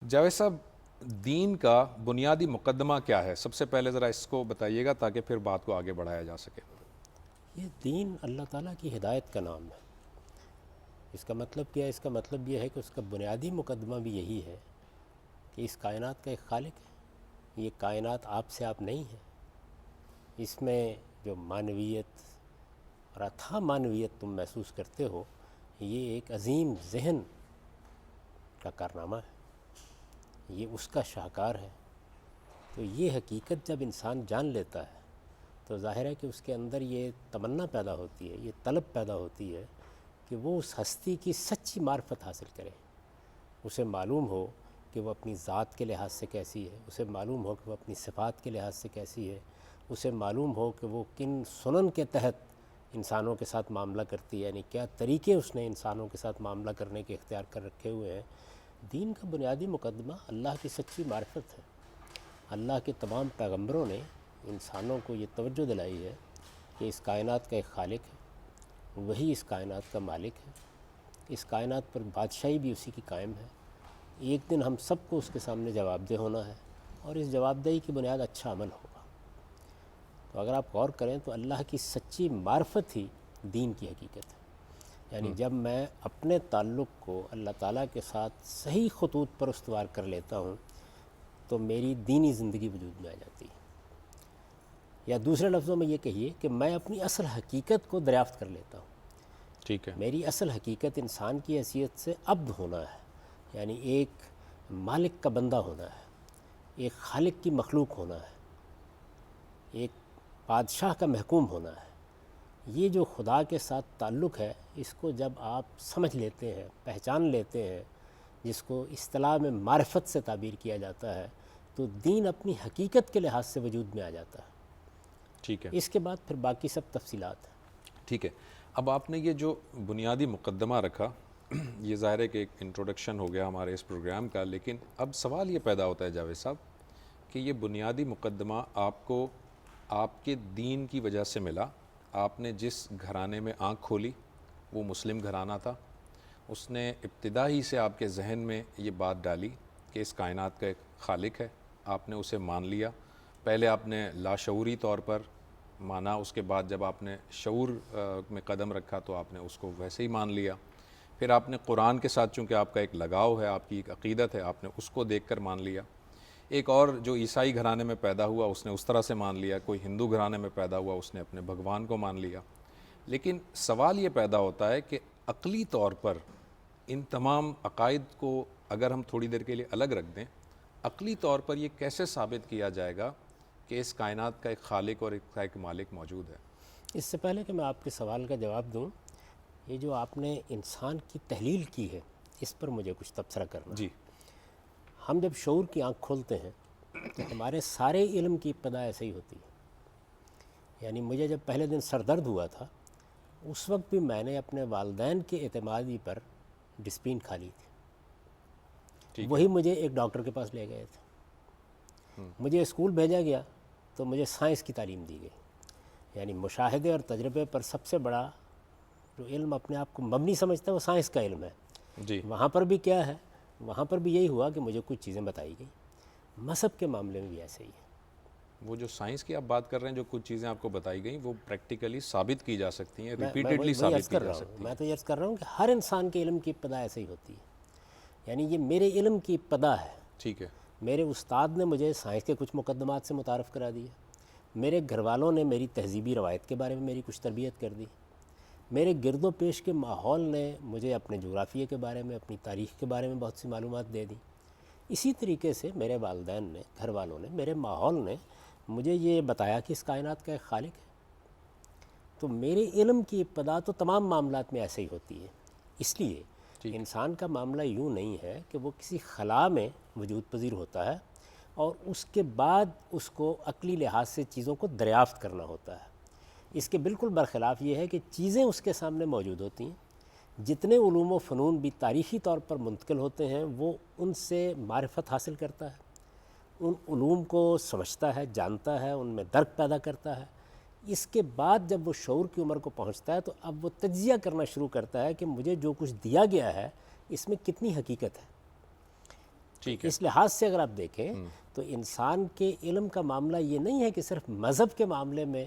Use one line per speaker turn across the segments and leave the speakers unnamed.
جاوید صاحب، دین کا بنیادی مقدمہ کیا ہے؟ سب سے پہلے ذرا اس کو بتائیے گا تاکہ پھر بات کو آگے بڑھایا جا سکے۔
یہ دین اللہ تعالیٰ کی ہدایت کا نام ہے۔ اس کا مطلب کیا ہے؟ اس کا مطلب یہ ہے کہ اس کا بنیادی مقدمہ بھی یہی ہے کہ اس کائنات کا ایک خالق ہے۔ یہ کائنات آپ سے آپ نہیں ہے۔ اس میں جو معنویت اور اتھا معنویت تم محسوس کرتے ہو، یہ ایک عظیم ذہن کا کارنامہ ہے، یہ اس کا شاہکار ہے۔ تو یہ حقیقت جب انسان جان لیتا ہے تو ظاہر ہے کہ اس کے اندر یہ تمنا پیدا ہوتی ہے، یہ طلب پیدا ہوتی ہے کہ وہ اس ہستی کی سچی معرفت حاصل کرے۔ اسے معلوم ہو کہ وہ اپنی ذات کے لحاظ سے کیسی ہے، اسے معلوم ہو کہ وہ اپنی صفات کے لحاظ سے کیسی ہے، اسے معلوم ہو کہ وہ کن سنن کے تحت انسانوں کے ساتھ معاملہ کرتی ہے، یعنی کیا طریقے اس نے انسانوں کے ساتھ معاملہ کرنے کے اختیار کر رکھے ہوئے ہیں۔ دین کا بنیادی مقدمہ اللہ کی سچی معرفت ہے۔ اللہ کے تمام پیغمبروں نے انسانوں کو یہ توجہ دلائی ہے کہ اس کائنات کا ایک خالق ہے، وہی اس کائنات کا مالک ہے، اس کائنات پر بادشاہی بھی اسی کی قائم ہے۔ ایک دن ہم سب کو اس کے سامنے جواب دہ ہونا ہے، اور اس جواب دہی کی بنیاد اچھا عمل ہوگا۔ تو اگر آپ غور کریں تو اللہ کی سچی معرفت ہی دین کی حقیقت ہے۔ یعنی جب میں اپنے تعلق کو اللہ تعالیٰ کے ساتھ صحیح خطوط پر استوار کر لیتا ہوں تو میری دینی زندگی وجود میں آ جاتی ہے۔ یا دوسرے لفظوں میں یہ کہیے کہ میں اپنی اصل حقیقت کو دریافت کر لیتا ہوں۔
ٹھیک ہے۔
میری اصل حقیقت انسان کی حیثیت سے عبد ہونا ہے، یعنی ایک مالک کا بندہ ہونا ہے، ایک خالق کی مخلوق ہونا ہے، ایک بادشاہ کا محکوم ہونا ہے۔ یہ جو خدا کے ساتھ تعلق ہے، اس کو جب آپ سمجھ لیتے ہیں، پہچان لیتے ہیں، جس کو اصطلاح میں معرفت سے تعبیر کیا جاتا ہے، تو دین اپنی حقیقت کے لحاظ سے وجود میں آ جاتا ہے۔
ٹھیک ہے۔
اس کے بعد پھر باقی سب تفصیلات ہیں۔
ٹھیک ہے۔ اب آپ نے یہ جو بنیادی مقدمہ رکھا، یہ ظاہر ہے کہ ایک انٹروڈکشن ہو گیا ہمارے اس پروگرام کا، لیکن اب سوال یہ پیدا ہوتا ہے جاوید صاحب کہ یہ بنیادی مقدمہ آپ کو آپ کے دین کی وجہ سے ملا۔ آپ نے جس گھرانے میں آنکھ کھولی وہ مسلم گھرانہ تھا، اس نے ابتدا ہی سے آپ کے ذہن میں یہ بات ڈالی کہ اس کائنات کا ایک خالق ہے، آپ نے اسے مان لیا۔ پہلے آپ نے لاشعوری طور پر مانا، اس کے بعد جب آپ نے شعور میں قدم رکھا تو آپ نے اس کو ویسے ہی مان لیا۔ پھر آپ نے قرآن کے ساتھ چونکہ آپ کا ایک لگاؤ ہے، آپ کی ایک عقیدت ہے، آپ نے اس کو دیکھ کر مان لیا۔ ایک اور جو عیسائی گھرانے میں پیدا ہوا اس نے اس طرح سے مان لیا، کوئی ہندو گھرانے میں پیدا ہوا اس نے اپنے بھگوان کو مان لیا۔ لیکن سوال یہ پیدا ہوتا ہے کہ عقلی طور پر ان تمام عقائد کو اگر ہم تھوڑی دیر کے لیے الگ رکھ دیں، عقلی طور پر یہ کیسے ثابت کیا جائے گا کہ اس کائنات کا ایک خالق اور ایک مالک موجود ہے؟
اس سے پہلے کہ میں آپ کے سوال کا جواب دوں، یہ جو آپ نے انسان کی تحلیل کی ہے، اس پر مجھے کچھ تبصرہ کرنا ہے۔
جی۔
ہم جب شعور کی آنکھ کھولتے ہیں تو ہمارے سارے علم کی ابتدا ایسے ہی ہوتی ہے۔ یعنی مجھے جب پہلے دن سر درد ہوا تھا، اس وقت بھی میں نے اپنے والدین کے اعتمادی پر ڈسپین کھا لی تھی۔ وہی مجھے ایک ڈاکٹر کے پاس لے گئے تھے۔ مجھے اسکول بھیجا گیا تو مجھے سائنس کی تعلیم دی گئی۔ یعنی مشاہدے اور تجربے پر سب سے بڑا جو علم اپنے آپ کو مبنی سمجھتا ہے وہ سائنس کا علم ہے۔
جی۔
وہاں پر بھی کیا ہے؟ وہاں پر بھی یہی ہوا کہ مجھے کچھ چیزیں بتائی گئیں۔ مذہب کے معاملے میں بھی ایسے ہی ہے۔
وہ جو سائنس کی آپ بات کر رہے ہیں، جو کچھ چیزیں آپ کو بتائی گئیں وہ پریکٹیکلی ثابت کی جا سکتی ہیں، ریپیٹڈلی ثابت کی جا سکتی ہیں۔
میں تو یہ عرض کر رہا ہوں کہ ہر انسان کے علم کی ابتدا ایسے ہی ہوتی ہے۔ یعنی یہ میرے علم کی ابتدا ہے۔
ٹھیک ہے۔
میرے استاد نے مجھے سائنس کے کچھ مقدمات سے متعارف کرا دیا، میرے گھر والوں نے میری تہذیبی روایت کے بارے میں میری کچھ تربیت کر دی، میرے گرد و پیش کے ماحول نے مجھے اپنے جغرافیے کے بارے میں، اپنی تاریخ کے بارے میں بہت سی معلومات دے دیں۔ اسی طریقے سے میرے والدین نے، گھر والوں نے، میرے ماحول نے مجھے یہ بتایا کہ اس کائنات کا ایک خالق ہے۔ تو میرے علم کی ابتدا تو تمام معاملات میں ایسے ہی ہوتی ہے۔ اس لیے انسان کا معاملہ یوں نہیں ہے کہ وہ کسی خلا میں وجود پذیر ہوتا ہے اور اس کے بعد اس کو عقلی لحاظ سے چیزوں کو دریافت کرنا ہوتا ہے۔ اس کے بالکل برخلاف یہ ہے کہ چیزیں اس کے سامنے موجود ہوتی ہیں۔ جتنے علوم و فنون بھی تاریخی طور پر منتقل ہوتے ہیں وہ ان سے معرفت حاصل کرتا ہے، ان علوم کو سمجھتا ہے، جانتا ہے، ان میں درک پیدا کرتا ہے۔ اس کے بعد جب وہ شعور کی عمر کو پہنچتا ہے تو اب وہ تجزیہ کرنا شروع کرتا ہے کہ مجھے جو کچھ دیا گیا ہے اس میں کتنی حقیقت ہے۔
ٹھیک ہے.
اس لحاظ سے اگر آپ دیکھیں تو انسان کے علم کا معاملہ یہ نہیں ہے کہ صرف مذہب کے معاملے میں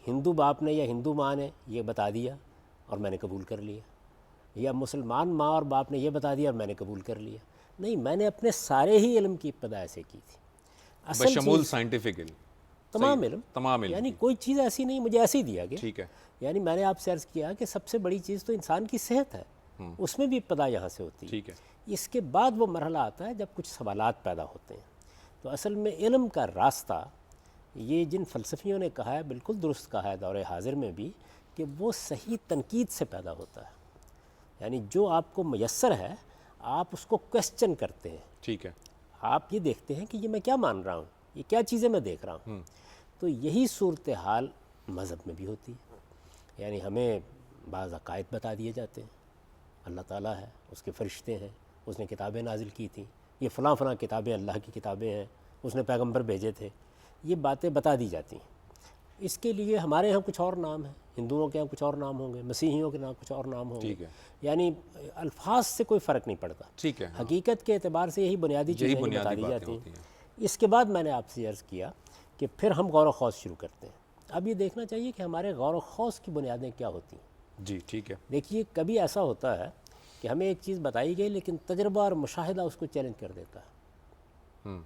ہندو باپ نے یا ہندو ماں نے یہ بتا دیا اور میں نے قبول کر لیا، یا مسلمان ماں اور باپ نے یہ بتا دیا اور میں نے قبول کر لیا. نہیں، میں نے اپنے سارے ہی علم کی ابتدا ایسے کی تھی.
بشمول سائنٹیفک علم،
تمام علم،
تمام علم.
یعنی کوئی چیز ایسی نہیں مجھے ایسے ہی دیا گیا.
ٹھیک ہے.
یعنی میں نے آپ سے عرض کیا کہ سب سے بڑی چیز تو انسان کی صحت ہے، اس میں بھی ابتدا یہاں سے ہوتی ہے.
ٹھیک ہے.
اس کے بعد وہ مرحلہ آتا ہے جب کچھ سوالات پیدا ہوتے ہیں. تو اصل میں علم کا راستہ، یہ جن فلسفیوں نے کہا ہے بالکل درست کہا ہے دور حاضر میں بھی، کہ وہ صحیح تنقید سے پیدا ہوتا ہے. یعنی جو آپ کو میسر ہے آپ اس کو کویسچن کرتے ہیں.
ٹھیک ہے.
آپ یہ دیکھتے ہیں کہ یہ میں کیا مان رہا ہوں، یہ کیا چیزیں میں دیکھ رہا ہوں. تو یہی صورتحال مذہب میں بھی ہوتی ہے. یعنی ہمیں بعض عقائد بتا دیے جاتے ہیں، اللہ تعالیٰ ہے، اس کے فرشتے ہیں، اس نے کتابیں نازل کی تھیں، یہ فلاں فلاں کتابیں اللہ کی کتابیں ہیں، اس نے پیغمبر بھیجے تھے، یہ باتیں بتا دی جاتی ہیں. اس کے لیے ہمارے ہاں کچھ اور نام ہیں، ہندوؤں کے ہاں کچھ اور نام ہوں گے، مسیحیوں کے ہاں کچھ اور نام ہوں گے.
ٹھیک ہے.
یعنی الفاظ سے کوئی فرق نہیں پڑتا.
ٹھیک ہے.
حقیقت کے اعتبار سے یہی بنیادی چیزیں جو بتا دی جاتی ہیں. اس کے بعد میں نے آپ سے عرض کیا کہ پھر ہم غور و خوض شروع کرتے ہیں. اب یہ دیکھنا چاہیے کہ ہمارے غور و خوض کی بنیادیں کیا ہوتی ہیں.
جی ٹھیک ہے.
دیکھیے کبھی ایسا ہوتا ہے کہ ہمیں ایک چیز بتائی گئی لیکن تجربہ اور مشاہدہ اس کو چیلنج کر دیتا ہے.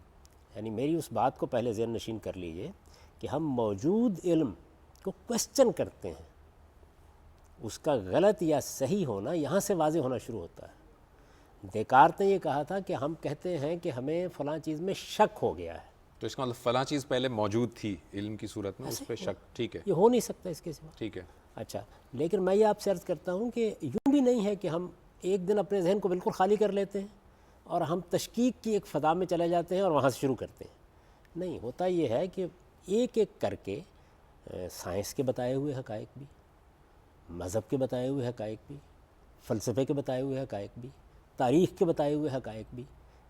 یعنی میری اس بات کو پہلے ذہن نشین کر لیجئے کہ ہم موجود علم کو کویسچن کرتے ہیں، اس کا غلط یا صحیح ہونا یہاں سے واضح ہونا شروع ہوتا ہے. دیکارت نے یہ کہا تھا کہ ہم کہتے ہیں کہ ہمیں فلاں چیز میں شک ہو گیا ہے.
تو اس کا مطلب فلاں چیز پہلے موجود تھی علم کی صورت میں، اس پہ شک. ٹھیک ہے.
یہ ہو نہیں سکتا اس کے سوا.
ٹھیک ہے.
اچھا، لیکن میں یہ آپ سے عرض کرتا ہوں کہ یوں بھی نہیں ہے کہ ہم ایک دن اپنے ذہن کو بالکل خالی کر لیتے ہیں اور ہم تشکیک کی ایک فضا میں چلے جاتے ہیں اور وہاں سے شروع کرتے ہیں. نہیں، ہوتا یہ ہے کہ ایک ایک کر کے سائنس کے بتائے ہوئے حقائق بھی، مذہب کے بتائے ہوئے حقائق بھی، فلسفے کے بتائے ہوئے حقائق بھی، تاریخ کے بتائے ہوئے حقائق بھی،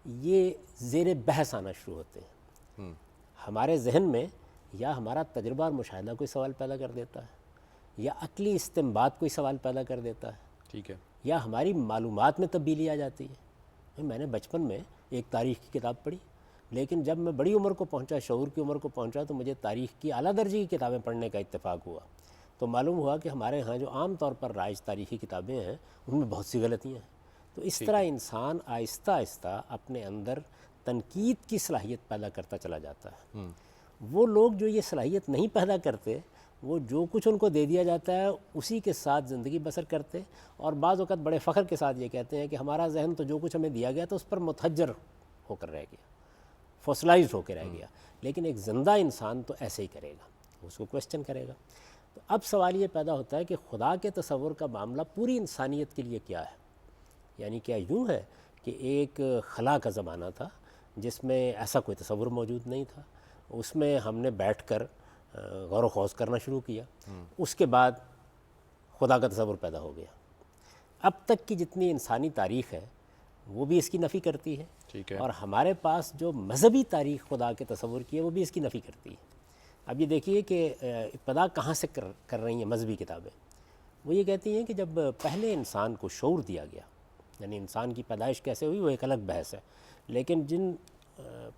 یہ زیر بحث آنا شروع ہوتے ہیں. ہمارے ذہن میں یا ہمارا تجربہ اور مشاہدہ کوئی سوال پیدا کر دیتا ہے، یا عقلی استنباط کوئی سوال پیدا کر دیتا ہے.
ٹھیک ہے.
یا ہماری معلومات میں تبدیلی آ جاتی ہے. میں نے بچپن میں ایک تاریخ کی کتاب پڑھی، لیکن جب میں بڑی عمر کو پہنچا، شعور کی عمر کو پہنچا، تو مجھے تاریخ کی اعلیٰ درجے کی کتابیں پڑھنے کا اتفاق ہوا. تو معلوم ہوا کہ ہمارے ہاں جو عام طور پر رائج تاریخی کتابیں ہیں ان میں بہت سی غلطیاں ہیں. تو اس طرح انسان آہستہ آہستہ اپنے اندر تنقید کی صلاحیت پیدا کرتا چلا جاتا ہے. وہ لوگ جو یہ صلاحیت نہیں پیدا کرتے، وہ جو کچھ ان کو دے دیا جاتا ہے اسی کے ساتھ زندگی بسر کرتے، اور بعض اوقات بڑے فخر کے ساتھ یہ کہتے ہیں کہ ہمارا ذہن تو جو کچھ ہمیں دیا گیا تو اس پر متحجر ہو کر رہ گیا، فوسلائزڈ ہو کے رہ گیا. لیکن ایک زندہ انسان تو ایسے ہی کرے گا، اس کو کویسچن کرے گا. تو اب سوال یہ پیدا ہوتا ہے کہ خدا کے تصور کا معاملہ پوری انسانیت کے لیے کیا ہے. یعنی کیا یوں ہے کہ ایک خلا کا زمانہ تھا جس میں ایسا کوئی تصور موجود نہیں تھا، اس میں ہم نے بیٹھ کر غور و خوض کرنا شروع کیا، اس کے بعد خدا کا تصور پیدا ہو گیا. اب تک کی جتنی انسانی تاریخ ہے وہ بھی اس کی نفی کرتی ہے.
ٹھیک ہے.
اور ہمارے پاس جو مذہبی تاریخ خدا کے تصور کی ہے وہ بھی اس کی نفی کرتی ہے. اب یہ دیکھیے کہ ابتدا کہاں سے کر رہی ہیں مذہبی کتابیں. وہ یہ کہتی ہیں کہ جب پہلے انسان کو شعور دیا گیا، یعنی انسان کی پیدائش کیسے ہوئی وہ ایک الگ بحث ہے، لیکن جن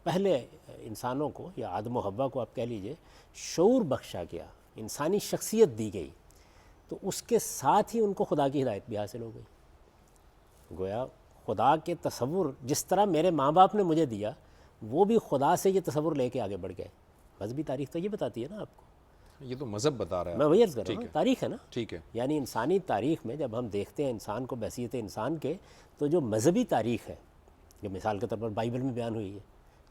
پہلے انسانوں کو یا آدم و حوا کو آپ کہہ لیجئے شعور بخشا گیا، انسانی شخصیت دی گئی، تو اس کے ساتھ ہی ان کو خدا کی ہدایت بھی حاصل ہو گئی. گویا خدا کے تصور جس طرح میرے ماں باپ نے مجھے دیا، وہ بھی خدا سے یہ تصور لے کے آگے بڑھ گئے. مذہبی تاریخ تو یہ بتاتی ہے نا آپ کو.
یہ تو مذہب بتا رہا ہے.
میں وہی عرض کر رہا ہوں، تاریخ ہے نا.
ٹھیک ہے.
یعنی انسانی تاریخ میں جب ہم دیکھتے ہیں انسان کو بحیثیت انسان کے، تو جو مذہبی تاریخ ہے، جو مثال کے طور پر بائبل میں بیان ہوئی ہے،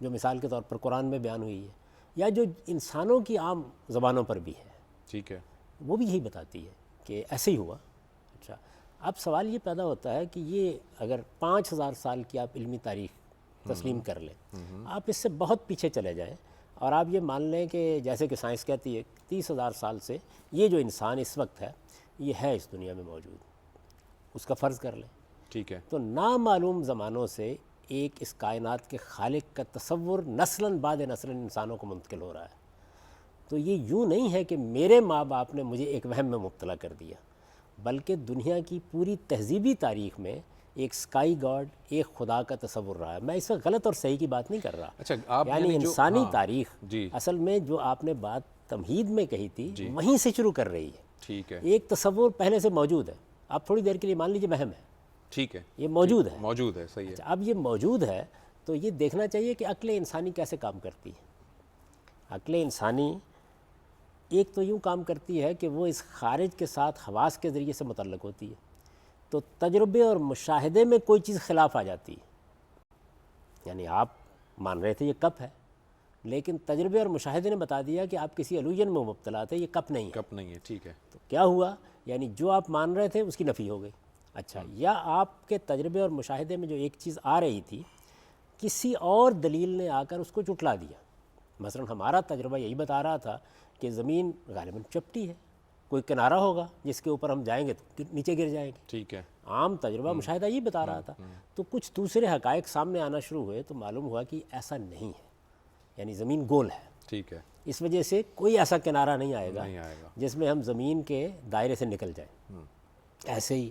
جو مثال کے طور پر قرآن میں بیان ہوئی ہے، یا جو انسانوں کی عام زبانوں پر بھی ہے،
ٹھیک ہے،
وہ بھی یہی بتاتی ہے کہ ایسے ہی ہوا. اچھا، اب سوال یہ پیدا ہوتا ہے کہ یہ اگر 5000 سال کی آپ علمی تاریخ تسلیم کر لیں، آپ اس سے بہت پیچھے چلے جائیں اور آپ یہ مان لیں کہ جیسے کہ سائنس کہتی ہے 30,000 سال سے یہ جو انسان اس وقت ہے یہ ہے اس دنیا میں موجود، اس کا فرض کر لیں.
ٹھیک ہے.
تو نامعلوم زمانوں سے ایک اس کائنات کے خالق کا تصور نسلاً بعد نسلاً انسانوں کو منتقل ہو رہا ہے. تو یہ یوں نہیں ہے کہ میرے ماں باپ نے مجھے ایک وہم میں مبتلا کر دیا، بلکہ دنیا کی پوری تہذیبی تاریخ میں ایک اسکائی گاڈ، ایک خدا کا تصور رہا ہے۔ میں اس وقت غلط اور صحیح کی بات نہیں کر رہا،
اچھا آپ
یعنی انسانی تاریخ
جی
اصل میں جو آپ نے بات تمہید میں کہی تھی وہیں سے شروع کر رہی ہے۔
ٹھیک ہے،
ایک تصور پہلے سے موجود ہے، آپ تھوڑی دیر کے لیے مان لیجیے وہم ہے،
ٹھیک ہے،
یہ موجود ہے۔
موجود ہے، صحیح ہے،
اب یہ موجود ہے تو یہ دیکھنا چاہیے کہ عقل انسانی کیسے کام کرتی ہے۔ عقل انسانی ایک تو یوں کام کرتی ہے کہ وہ اس خارج کے ساتھ حواس کے ذریعے سے متعلق ہوتی ہے، تو تجربے اور مشاہدے میں کوئی چیز خلاف آ جاتی ہے، یعنی آپ مان رہے تھے یہ کپ ہے، لیکن تجربے اور مشاہدے نے بتا دیا کہ آپ کسی الوژن میں مبتلا تھے، یہ کپ نہیں ہے۔
کپ نہیں ہے، ٹھیک ہے،
تو کیا ہوا؟ یعنی جو آپ مان رہے تھے اس کی نفی ہو گئی۔ اچھا، یا آپ کے تجربے اور مشاہدے میں جو ایک چیز آ رہی تھی کسی اور دلیل نے آ کر اس کو جھٹلا دیا۔ مثلا ہمارا تجربہ یہی بتا رہا تھا کہ زمین غالباً چپٹی ہے، کوئی کنارہ ہوگا جس کے اوپر ہم جائیں گے تو نیچے گر جائیں گے،
ٹھیک ہے،
عام تجربہ مشاہدہ یہ بتا رہا تھا۔ تو کچھ دوسرے حقائق سامنے آنا شروع ہوئے تو معلوم ہوا کہ ایسا نہیں ہے، یعنی زمین گول ہے،
ٹھیک ہے،
اس وجہ سے کوئی ایسا کنارہ نہیں آئے گا
نہیں آئے گا،
جس میں ہم زمین کے دائرے سے نکل جائیں۔ ایسے ہی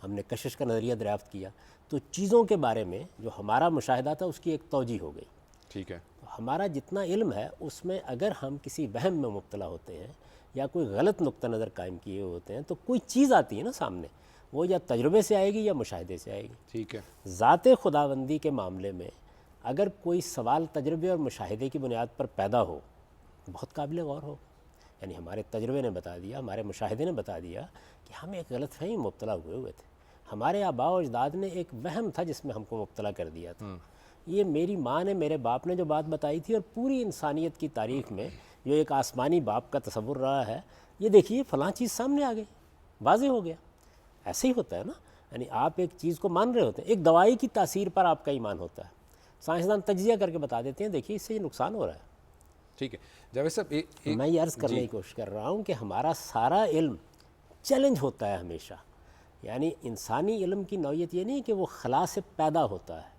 ہم نے کشش کا نظریہ دریافت کیا، تو چیزوں کے بارے میں جو ہمارا مشاہدہ تھا اس کی ایک توجیہ ہو گئی۔
ٹھیک ہے،
ہمارا جتنا علم ہے اس میں اگر ہم کسی وہم میں مبتلا ہوتے ہیں یا کوئی غلط نقطہ نظر قائم کیے ہوتے ہیں تو کوئی چیز آتی ہے نا سامنے، وہ یا تجربے سے آئے گی یا مشاہدے سے آئے گی۔
ٹھیک ہے،
ذات خداوندی کے معاملے میں اگر کوئی سوال تجربے اور مشاہدے کی بنیاد پر پیدا ہو بہت قابل غور ہو، یعنی ہمارے تجربے نے بتا دیا، ہمارے مشاہدے نے بتا دیا کہ ہم ایک غلط فہمی میں مبتلا ہوئے تھے، ہمارے آباء و اجداد نے ایک وہم تھا جس میں ہم کو مبتلا کر دیا تھا، یہ میری ماں نے، میرے باپ نے جو بات بتائی تھی، اور پوری انسانیت کی تاریخ میں جو ایک آسمانی باپ کا تصور رہا ہے، یہ دیکھیے فلاں چیز سامنے آ گئی، واضح ہو گیا۔ ایسے ہی ہوتا ہے نا، یعنی آپ ایک چیز کو مان رہے ہوتے ہیں، ایک دوائی کی تاثیر پر آپ کا ایمان ہوتا ہے، سائنسدان تجزیہ کر کے بتا دیتے ہیں دیکھیے اس سے یہ نقصان ہو رہا ہے۔
ٹھیک ہے، جاوید صاحب
میں یہ عرض کرنے کی کوشش کر رہا ہوں کہ ہمارا سارا علم چیلنج ہوتا ہے ہمیشہ، یعنی انسانی علم کی نوعیت یہ نہیں کہ وہ خلا سے پیدا ہوتا ہے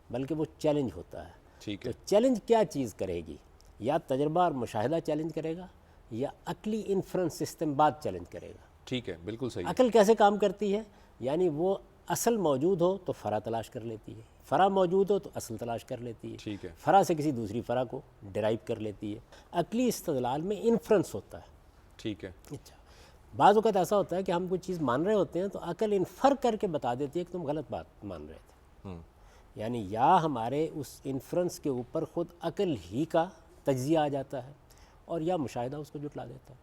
بلکہ وہ چیلنج ہوتا ہے۔
ٹھیک
تو
ہے،
چیلنج کیا چیز کرے گی؟ یا تجربہ اور مشاہدہ چیلنج کرے گا یا عقلی انفرنس سسٹم بعد چیلنج کرے گا۔
ٹھیک ہے، بالکل صحیح ہے،
عقل کیسے کام کرتی ہے؟ یعنی وہ اصل موجود ہو تو فرع تلاش کر لیتی ہے، فرع موجود ہو تو اصل تلاش کر لیتی ہے،
ٹھیک ہے،
فرع سے کسی دوسری فرع کو ڈرائیو کر لیتی ہے۔ عقلی استدلال میں انفرنس ہوتا ہے۔
ٹھیک ہے،
اچھا، بعض اوقات ایسا ہوتا ہے کہ ہم کوئی چیز مان رہے ہوتے ہیں تو عقل انفر کر کے بتا دیتی ہے کہ تم غلط بات مان رہے تھے، یعنی یا ہمارے اس انفرنس کے اوپر خود عقل ہی کا تجزیہ آ جاتا ہے اور یا مشاہدہ اس کو جھٹلا دیتا ہے۔